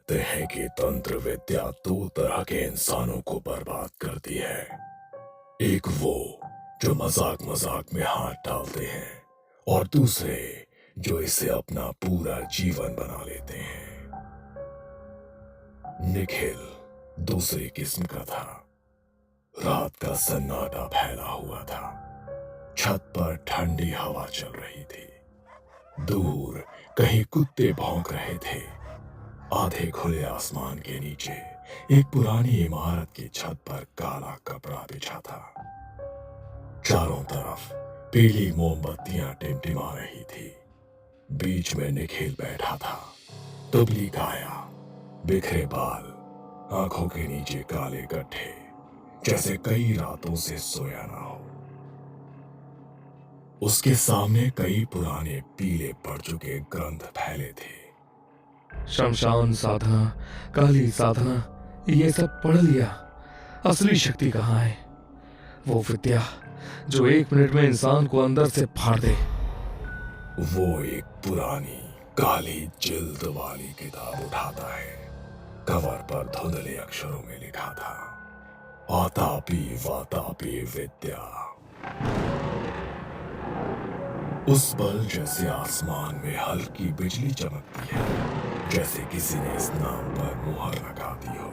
कहते हैं कि तंत्र विद्या दो तरह के इंसानों को बर्बाद करती है। एक वो जो मजाक मजाक में हाथ डालते हैं और दूसरे जो इसे अपना पूरा जीवन बना लेते हैं। निखिल दूसरी किस्म का था। रात का सन्नाटा फैला हुआ था। छत पर ठंडी हवा चल रही थी। दूर कहीं कुत्ते भौंक रहे थे। आधे खुले आसमान के नीचे एक पुरानी इमारत की छत पर काला कपड़ा बिछा था। चारों तरफ पीली मोमबत्तियां टिमटिमा रही थी। बीच में निखिल बैठा था। दुबली काया, बिखरे बाल, आंखों के नीचे काले गड्ढे, जैसे कई रातों से सोया ना हो। उसके सामने कई पुराने पीले पड़ चुके ग्रंथ फैले थे। शमशान साधना, काली साधना, ये सब पढ़ लिया। असली शक्ति कहाँ है? वो विद्या जो 1 मिनट में इंसान को अंदर से फाड़ दे। वो एक पुरानी काली जिल्द वाली किताब उठाता है। कवर पर धुंधले अक्षरों में लिखा था, आतापी वातापी विद्या। उस पल जैसे आसमान में हल्की बिजली चमकती है, जैसे किसी ने इस नाम पर मुहर लगा दी हो।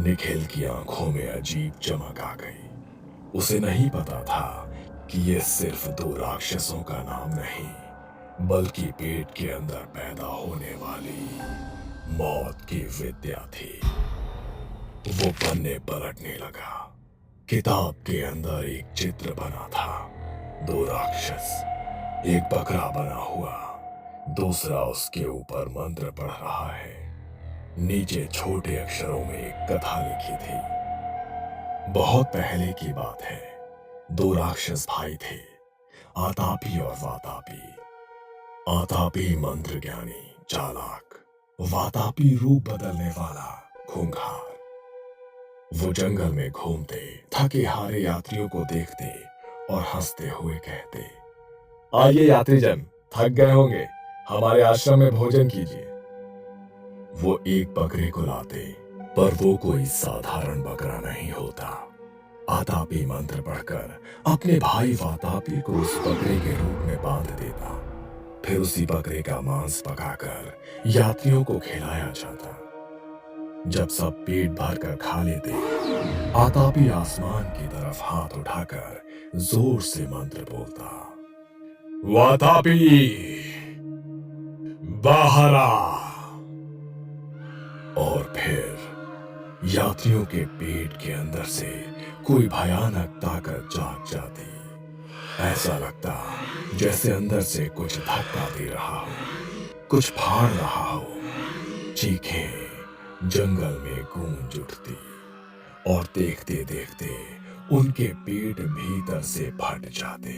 निखिल की आंखों में अजीब चमक आ गई। उसे नहीं पता था कि ये सिर्फ दो राक्षसों का नाम नहीं, बल्कि पेट के अंदर पैदा होने वाली मौत की विद्या थी। वो पन्ने पलटने लगा। किताब के अंदर एक चित्र बना था। दो राक्षस, एक बकरा बना हुआ, दूसरा उसके ऊपर मंत्र पढ़ रहा है। नीचे छोटे अक्षरों में एक कथा लिखी थी। बहुत पहले की बात है। दो राक्षस भाई थे, आतापी और वातापी। आतापी मंत्र ज्ञानी, चालाक, वातापी रूप बदलने वाला, खूंखार। वो जंगल में घूमते, थके हारे यात्रियों को देखते और हंसते हुए कहते, आइए यात्रीजन, थक गए होंगे, हमारे आश्रम में भोजन कीजिए। वो एक बकरे को लाते, पर वो कोई साधारण बकरा नहीं होता। आतापी मंत्र पढ़कर अपने भाई वातापी को उस बकरे के रूप में बांध देता। फिर उसी बकरे का मांस पकाकर यात्रियों को खिलाया जाता। जब सब पेट भरकर खा लेते, आतापी आसमान की तरफ हाथ उठाकर जोर से मंत्र बोलता, वातापी बाहर आ। और फिर यात्रियों के पेट के अंदर से कोई भयानक ताकत जाग जाती। ऐसा लगता जैसे अंदर से कुछ धक्का दे रहा हो, कुछ फाड़ रहा हो। चीखें जंगल में गूंज उठती और देखते देखते उनके पेट भीतर से फट जाते।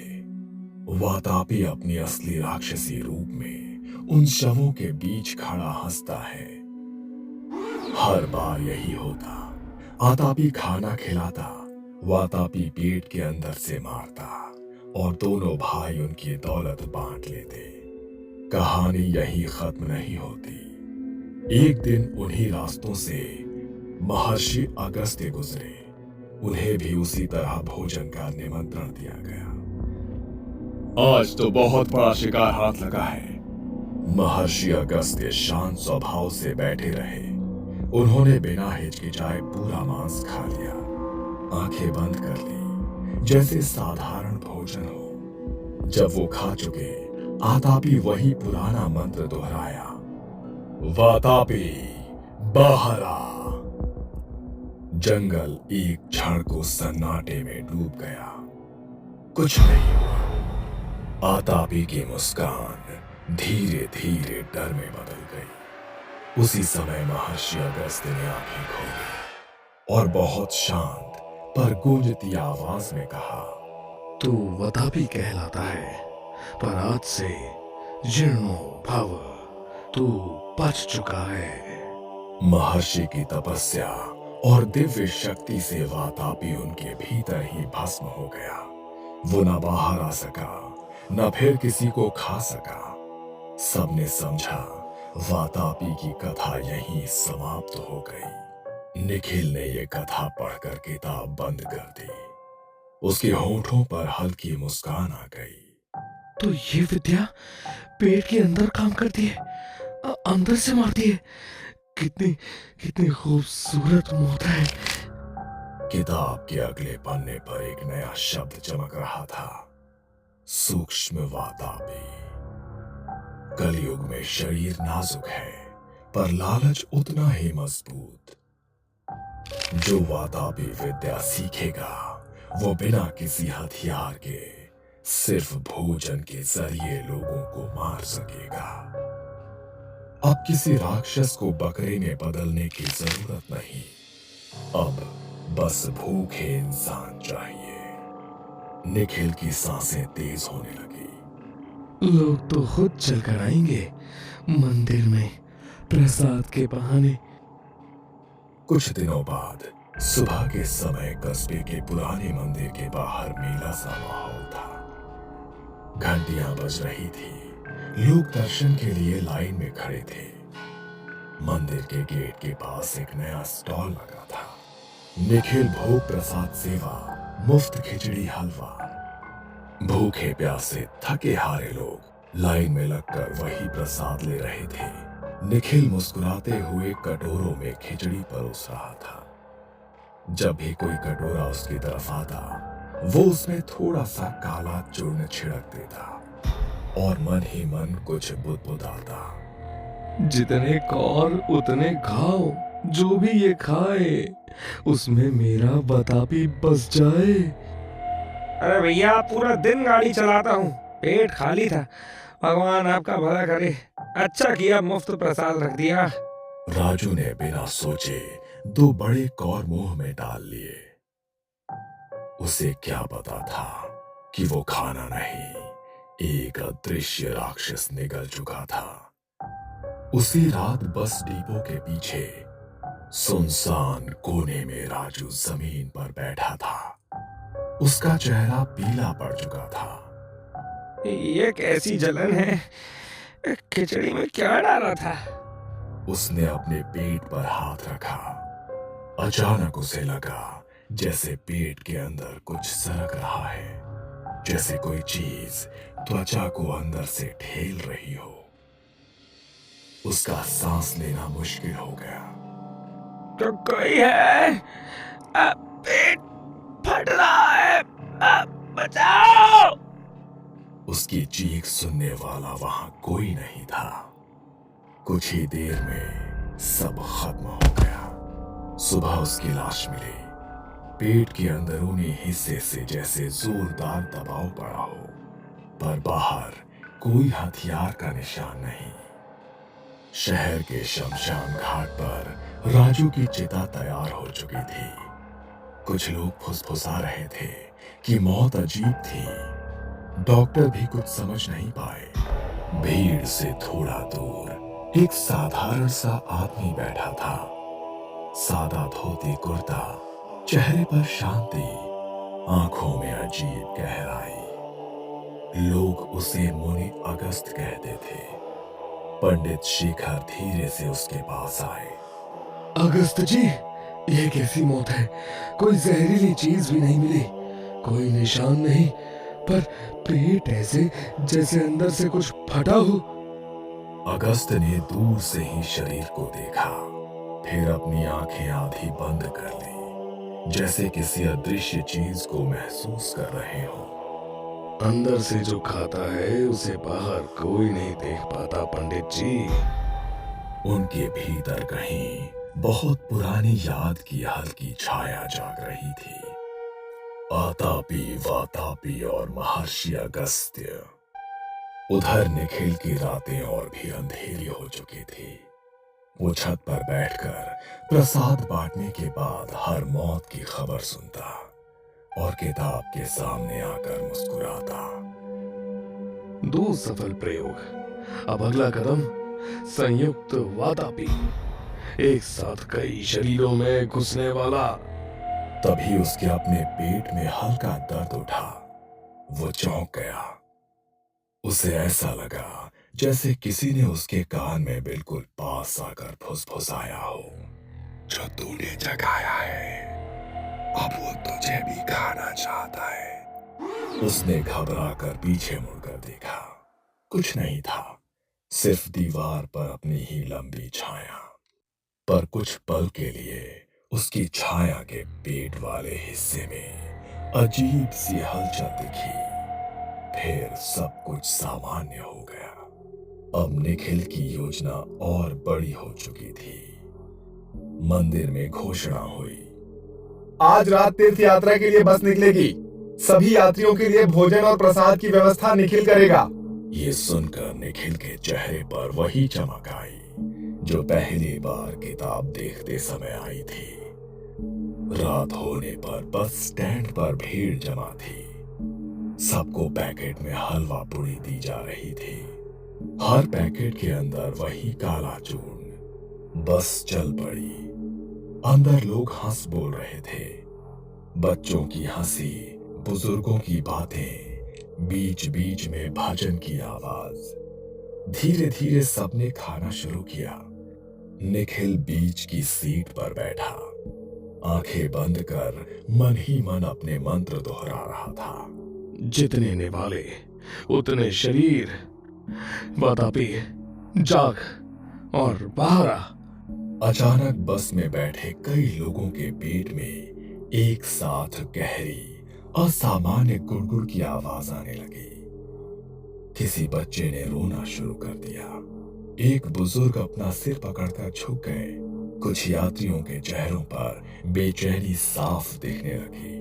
वातापी अपनी असली राक्षसी रूप में उन शवों के बीच खड़ा हंसता है। हर बार यही होता। आतापी खाना खिलाता, वातापी पेट के अंदर से मारता और दोनों भाई उनकी दौलत बांट लेते। कहानी यही खत्म नहीं होती। एक दिन उन्हीं रास्तों से महर्षि अगस्त्य गुजरे। उन्हें भी उसी तरह भोजन का निमंत्रण दिया गया। आज तो बहुत बड़ा शिकार हाथ लगा है। महर्षि अगस्त्य शांत स्वभाव से बैठे रहे। उन्होंने बिना हिचकिचाए पूरा मांस खा लिया, आंखें बंद कर ली, जैसे साधारण भोजन हो। जब वो खा चुके, आतापी वही पुराना मंत्र दोहराया, वातापी बाहर आ। जंगल एक क्षण को सन्नाटे में डूब गया। कुछ नहीं हुआ। आतापी की मुस्कान धीरे धीरे डर में बदल गई। उसी समय महर्षि अगस्त्य ने आंखें खोली और बहुत शांत पर गूंजती आवाज में कहा, तू वातापी कहलाता है, पर आज से जीर्णो भव, तू बच चुका है। महर्षि की तपस्या और दिव्य शक्ति से वातापी उनके भीतर ही भस्म हो गया। वो न बाहर आ सका, न फिर किसी को खा सका। सबने समझा वातापी की कथा यहीं समाप्त हो गई। निखिल ने यह कथा पढ़कर किताब बंद कर दी। उसके होठों पर हल्की मुस्कान आ गई। तो ये विद्या पेट के अंदर काम करती है, अंदर से मारती है। कितनी कितनी खूबसूरत मौत है। किताब के अगले पन्ने पर एक नया शब्द चमक रहा था, सूक्ष्म वातापी। कलयुग में शरीर नाजुक है, पर लालच उतना ही मजबूत। जो वातापी विद्या सीखेगा वो बिना किसी हथियार के सिर्फ भोजन के जरिए लोगों को मार सकेगा। अब किसी राक्षस को बकरे में बदलने की जरूरत नहीं। अब बस भूखे इंसान चाहिए। निखिल की सांसें तेज होने लगी। लोग तो खुद चलकर आएंगे मंदिर में प्रसाद के बहाने। कुछ दिनों बाद सुबह के समय कस्बे के पुराने मंदिर के बाहर मेला सा माहौल था। घंटियां बज रही थी, लोग दर्शन के लिए लाइन में खड़े थे। मंदिर के गेट के पास एक नया स्टॉल लगा था। निखिल भोग प्रसाद सेवा, मुफ्त खिचड़ी हलवा। भूखे प्यासे थके हारे लोग लाइन में लगकर वही प्रसाद ले रहे थे। निखिल मुस्कुराते हुए कटोरों में खिचड़ी परोस रहा था। जब भी कोई कटोरा उसकी तरफ आता, वो उसमें थोड़ा सा काला चूर्ण छिड़क देता और मन ही मन कुछ बुदबुदाता। जितने कौर उतने खाओ, जो भी ये खाए उसमें मेरा बतापी बस जाए। अरे भैया, पूरा दिन गाड़ी चलाता हूँ, पेट खाली था। भगवान आपका भला करे। अच्छा किया मुफ्त प्रसाद रख दिया। राजू ने बिना सोचे 2 बड़े कौर मुंह में डाल लिए। उसे क्या पता था कि वो खाना नहीं, एक अदृश्य राक्षस निगल चुका था। उसी रात बस डिपो के पीछे सुनसान कोने में राजू जमीन पर बैठा था। उसका चेहरा पीला पड़ चुका था। ये कैसी जलन है? खिचड़ी में क्या डाला था? उसने अपने पेट पर हाथ रखा। अचानक उसे लगा जैसे पेट के अंदर कुछ सरक रहा है, जैसे कोई चीज त्वचा को अंदर से ठेल रही हो। उसका सांस लेना मुश्किल हो गया। तो कोई है? पेट फट रहा है, बचाओ! उसकी चीख सुनने वाला वहां कोई नहीं था। कुछ ही देर में सब खत्म हो गया। सुबह उसकी लाश मिली। पेट के अंदरूनी हिस्से से जैसे जोरदार दबाव पड़ा हो, पर बाहर कोई हथियार का निशान नहीं। शहर के शमशान घाट पर राजू की चिता तैयार हो चुकी थी। कुछ लोग फुसफुसा रहे थे कि मौत अजीब थी। डॉक्टर भी कुछ समझ नहीं पाए। भीड़ से थोड़ा दूर एक साधारण सा आदमी बैठा था। सादा धोती कुर्ता, चेहरे पर शांति, आंखों में अजीब गहराई। लोग उसे मुनि अगस्त कहते थे। पंडित शेखर धीरे से उसके पास आए। अगस्त जी, ये कैसी मौत है? कोई जहरीली चीज भी नहीं मिली, कोई निशान नहीं, पर पेट ऐसे जैसे अंदर से कुछ फटा हो। अगस्त ने दूर से ही शरीर को देखा, फिर अपनी आंखें आधी बंद कर ली, जैसे किसी अदृश्य चीज को महसूस कर रहे हो। अंदर से जो खाता है उसे बाहर कोई नहीं देख पाता पंडित जी। उनके भीतर कहीं बहुत पुरानी याद की हल्की छाया जाग रही थी। आतापी, वातापी और महर्षि अगस्त्य। उधर निखिल की रातें और भी अंधेरी हो चुकी थी। वो छत पर बैठकर प्रसाद बांटने के बाद हर मौत की खबर सुनता और किताब के सामने आकर मुस्कुराता। 2 सफल प्रयोग। अब अगला कदम संयुक्त वातापी, एक साथ कई शरीरों में घुसने वाला। तभी उसके अपने पेट में हल्का दर्द उठा। वो चौंक गया। उसे ऐसा लगा जैसे किसी ने उसके कान में बिल्कुल पास आकर फुसफुसाया हो, जो तूने जगाया है, अब वो तुझे भी खाना चाहता है। उसने घबरा कर पीछे मुड़कर देखा। कुछ नहीं था, सिर्फ दीवार पर अपनी ही लंबी छाया। पर कुछ पल के लिए उसकी छाया के पेट वाले हिस्से में अजीब सी हलचल दिखी। फिर सब कुछ सामान्य हो गया। अब निखिल की योजना और बड़ी हो चुकी थी। मंदिर में घोषणा हुई, आज रात तीर्थ यात्रा के लिए बस निकलेगी। सभी यात्रियों के लिए भोजन और प्रसाद की व्यवस्था निखिल करेगा। ये सुनकर निखिल के चेहरे पर वही चमक आई जो पहली बार किताब देखते समय आई थी। रात होने पर बस स्टैंड पर भीड़ जमा थी। सबको पैकेट में हलवा पूड़ी दी जा रही थी। हर पैकेट के अंदर वही काला चूर्ण। बस चल पड़ी। अंदर लोग हंस बोल रहे थे। बच्चों की हंसी, बुजुर्गों की बातें, बीच बीच में भजन की आवाज। धीरे धीरे सबने खाना शुरू किया। निखिल बीच की सीट पर बैठा, आंखें बंद कर मन ही मन अपने मंत्र दोहरा रहा था। जितने निवाले उतने शरीर, वातापी जाग और बाहर आ। अचानक बस में बैठे कई लोगों के पेट में एक साथ गहरी असामान्य गुड़गुड़ की आवाज आने लगी। किसी बच्चे ने रोना शुरू कर दिया। एक बुजुर्ग अपना सिर पकड़कर झुक गए। कुछ यात्रियों के चेहरों पर बेचैनी साफ दिखने लगी।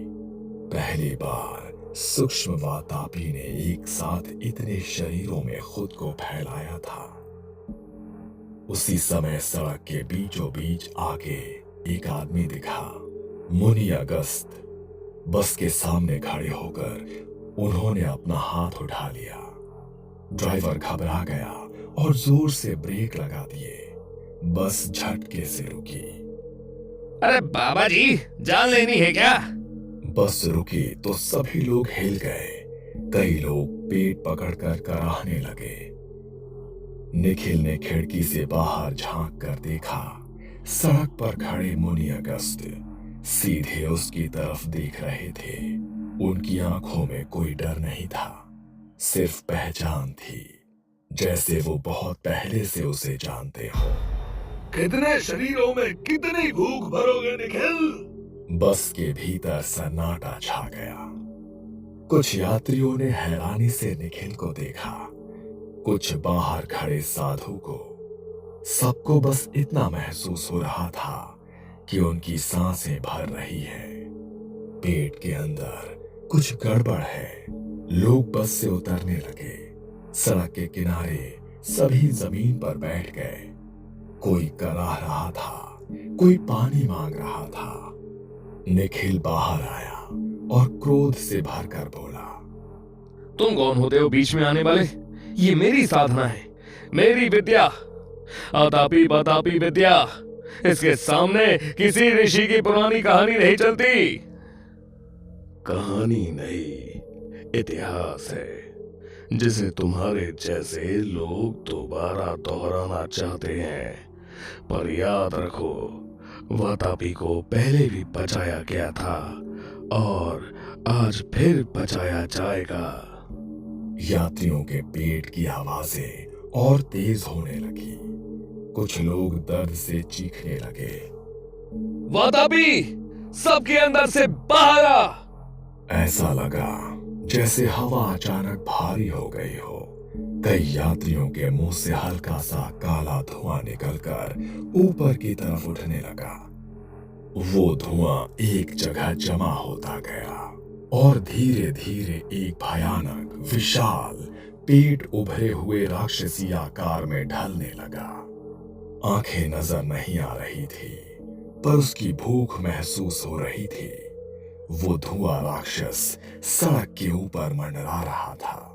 पहली बार सूक्ष्म वातापी ने एक साथ इतने शरीरों में खुद को फैलाया था। उसी समय सड़क के बीचों बीच आगे एक आदमी दिखा, मुनि अगस्त। बस के सामने खड़े होकर उन्होंने अपना हाथ उठा लिया। ड्राइवर घबरा गया और जोर से ब्रेक लगा दिए। बस झटके से रुकी। अरे बाबा जी, जान लेनी है क्या? बस रुकी तो सभी लोग हिल गए। कई लोग पेट पकड़कर कराहने लगे। निखिल ने खिड़की से बाहर झांक कर देखा। सड़क पर खड़े मुनि अगस्त सीधे उसकी तरफ देख रहे थे। उनकी आंखों में कोई डर नहीं था, सिर्फ पहचान थी, जैसे वो बहुत पहले से उसे जानते हो। कितने शरीरों में कितनी भूख भरोगे निखिल? बस के भीतर सन्नाटा छा गया। कुछ यात्रियों ने हैरानी से निखिल को देखा, कुछ बाहर खड़े साधु को। सबको बस इतना महसूस हो रहा था कि उनकी सांसें भर रही है। पेट के अंदर कुछ गड़बड़ है। लोग बस से उतरने लगे। सड़क के किनारे सभी जमीन पर बैठ गए। कोई कराह रहा था, कोई पानी मांग रहा था। निखिल बाहर आया और क्रोध से भरकर बोला, तुम कौन होते हो बीच में आने वाले? ये मेरी साधना है, मेरी विद्या, आतापी बतापी विद्या। इसके सामने किसी ऋषि की पुरानी कहानी नहीं चलती। कहानी नहीं, इतिहास है, जिसे तुम्हारे जैसे लोग दोबारा दोहराना चाहते हैं। पर याद रखो, वातापी को पहले भी बचाया गया था और आज फिर बचाया जाएगा। यात्रियों के पेट की आवाजें और तेज होने लगी। कुछ लोग दर्द से चीखने लगे। वातापी, सबके अंदर से बाहर आ। ऐसा लगा जैसे हवा अचानक भारी हो गई हो। कई यात्रियों के मुंह से हल्का सा काला धुआं निकलकर ऊपर की तरफ उठने लगा। वो धुआं एक जगह जमा होता गया और धीरे धीरे एक भयानक, विशाल, पेट उभरे हुए राक्षसी आकार में ढलने लगा। आंखें नजर नहीं आ रही थी, पर उसकी भूख महसूस हो रही थी। वो धुआं राक्षस सड़क के ऊपर मंडरा रहा था।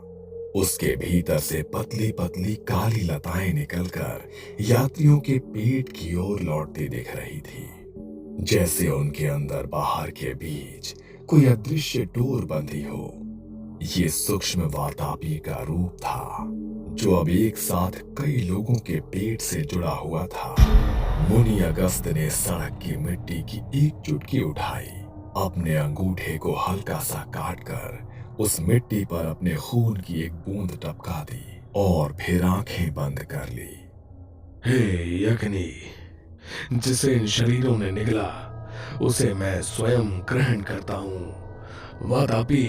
उसके भीतर से पतली पतली काली लताएं निकलकर यात्रियों के पेट की ओर लौटती दिख रही थी, जैसे उनके अंदर बाहर के बीच कोई अदृश्य डोर बंधी हो। ये सूक्ष्म वातापी का रूप था जो अब एक साथ कई लोगों के पेट से जुड़ा हुआ था। मुनि अगस्त ने सड़क की मिट्टी की एक चुटकी उठाई, अपने अंगूठे को हल्का सा काट कर उस मिट्टी पर अपने खून की एक बूंद टपका दी और फिर आंखें बंद कर ली। हे यज्ञनी, जिसे इन शरीरों ने निगला उसे मैं स्वयं ग्रहण करता हूँ। वातापी,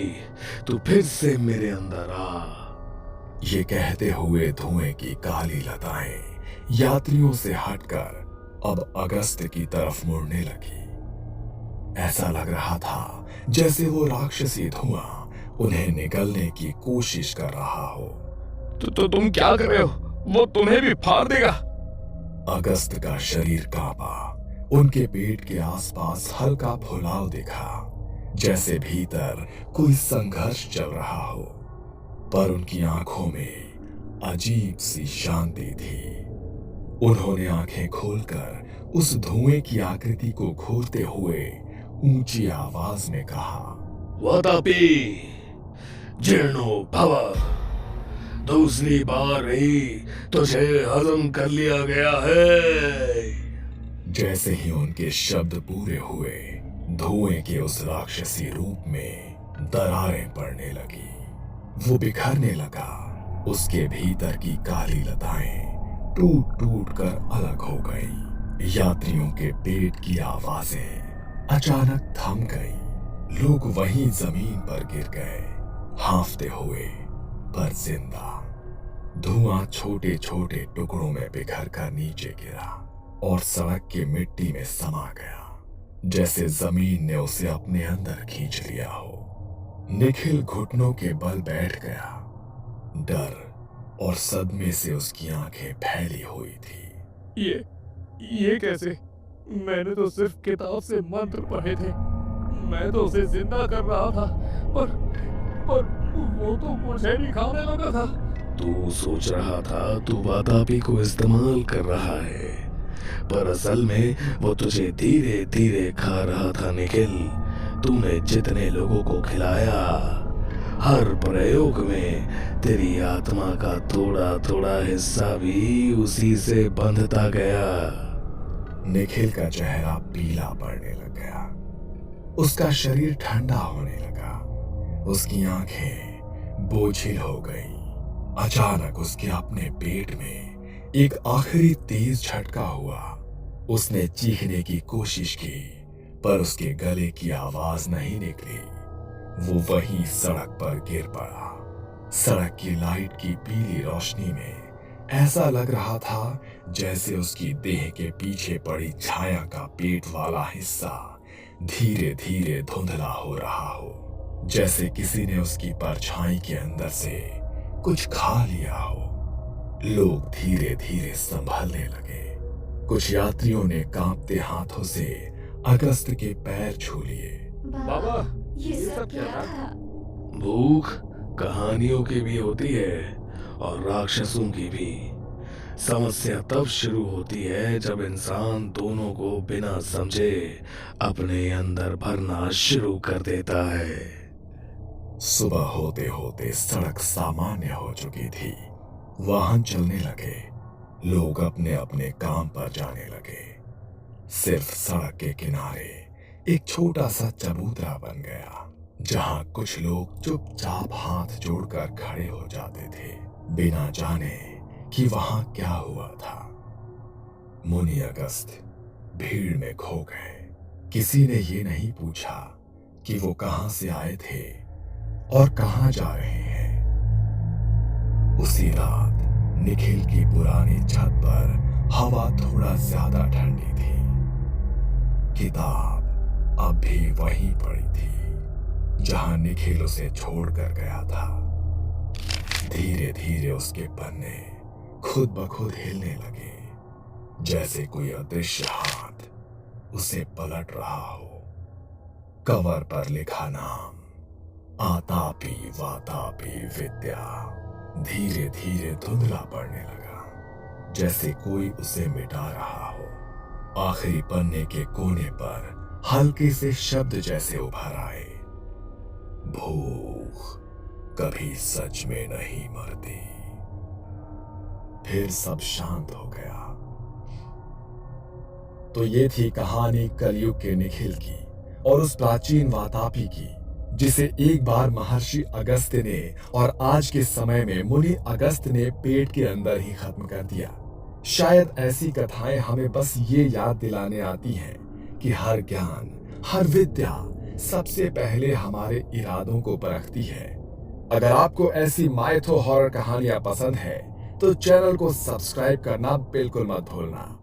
तू फिर से मेरे अंदर आ। ये कहते हुए धुएं की काली लताएं यात्रियों से हटकर अब अगस्त की तरफ मुड़ने लगी। ऐसा लग रहा था जैसे वो राक्षसी धुआं उन्हें निगलने की कोशिश कर रहा हो। तो तुम क्या कर रहे हो? वो तुम्हें भी फाड़ देगा। अगस्त का शरीर कांपा, उनके पेट के आसपास हल्का फुलाव दिखा, जैसे भीतर कोई संघर्ष चल रहा हो, पर उनकी आंखों में अजीब सी शांति थी। उन्होंने आंखें खोलकर उस धुएं की आकृति को खोलते हुए ऊंची आवाज में कहा, वातापी, जीर्णो भव, दूसरी बार ही तुझे हजम कर लिया गया है। जैसे ही उनके शब्द पूरे हुए, धुएं के उस राक्षसी रूप में दरारें पड़ने लगी। वो बिखरने लगा। उसके भीतर की काली लताएं टूट टूट कर अलग हो गई। यात्रियों के पेट की आवाजें अचानक थम गई। लोग वहीं जमीन पर गिर गए, हांफते हुए पर जिंदा। धुआं छोटे छोटे टुकड़ों में बिखर कर नीचे गिरा और सड़क की मिट्टी में समा गया, जैसे जमीन ने उसे अपने अंदर खींच लिया हो। निखिल घुटनों के बल बैठ गया। डर और सदमे से उसकी आंखें फैली हुई थी। ये कैसे? मैंने तो सिर्फ किताब से मंत्र पढ़े थे। मैं तो उसे जिंदा कर रहा था, पर वो तो मुझे नहीं खाने लगा था। तू सोच रहा था तू वातापी को इस्तेमाल कर रहा है, पर असल में वो तुझे धीरे धीरे खा रहा था निखिल। तूने जितने लोगों को खिलाया, हर प्रयोग में तेरी आत्मा का थोड़ा थोड़ा हिस्सा भी उसी से बंधता गया। निखिल का चेहरा पीला पड़ने लग गया। उसका शरीर ठंडा होने लगा। उसकी आंखें बोझिल हो गईं। अचानक उसके अपने पेट में एक आखिरी तेज झटका हुआ। उसने चीखने की कोशिश की, पर उसके गले की आवाज नहीं निकली। वो वहीं सड़क पर गिर पड़ा। सड़क की लाइट की पीली रोशनी में ऐसा लग रहा था जैसे उसकी देह के पीछे पड़ी छाया का पेट वाला हिस्सा धीरे धीरे धुंधला हो रहा हो, जैसे किसी ने उसकी परछाई के अंदर से कुछ खा लिया हो। लोग धीरे धीरे संभलने लगे। कुछ यात्रियों ने कांपते हाथों से अगस्त के पैर छू लिए। बाबा, ये सब क्या था? भूख कहानियों की भी होती है और राक्षसों की भी। समस्या तब शुरू होती है जब इंसान दोनों को बिना समझे अपने अंदर भरना शुरू कर देता है। सुबह होते होते सड़क सामान्य हो चुकी थी। वाहन चलने लगे। लोग अपने अपने काम पर जाने लगे। सिर्फ सड़क के किनारे एक छोटा सा चबूतरा बन गया, जहां कुछ लोग चुपचाप हाथ जोड़कर खड़े हो जाते थे, बिना जाने कि वहां क्या हुआ था। मुनि अगस्त भीड़ में खो गए। किसी ने ये नहीं पूछा कि वो कहां से आए थे और कहां जा रहे हैं। उसी रात निखिल की पुरानी छत पर हवा थोड़ा ज्यादा ठंडी थी। किताब अब भी वहीं पड़ी थी जहां निखिल उसे छोड़कर गया था। धीरे धीरे उसके पन्ने खुद ब खुद हिलने लगे, जैसे कोई अदृश्य हाथ उसे पलट रहा हो। कवर पर लिखा नाम आतापी वातापी विद्या धीरे धीरे धुंधला पड़ने लगा, जैसे कोई उसे मिटा रहा हो। आखिरी पन्ने के कोने पर हल्के से शब्द जैसे उभर आए, भूख कभी सच में नहीं मरती। फिर सब शांत हो गया। तो ये थी कहानी कलयुग के निखिल की और उस प्राचीन वातापी की, जिसे एक बार महर्षि अगस्त्य ने और आज के समय में मुनि अगस्त्य ने पेट के अंदर ही खत्म कर दिया। शायद ऐसी कथाएं हमें बस ये याद दिलाने आती हैं कि हर ज्ञान, हर विद्या सबसे पहले हमारे इरादों को परखती है। अगर आपको ऐसी माइथो हॉरर कहानियां पसंद है तो चैनल को सब्सक्राइब करना बिल्कुल मत भूलना।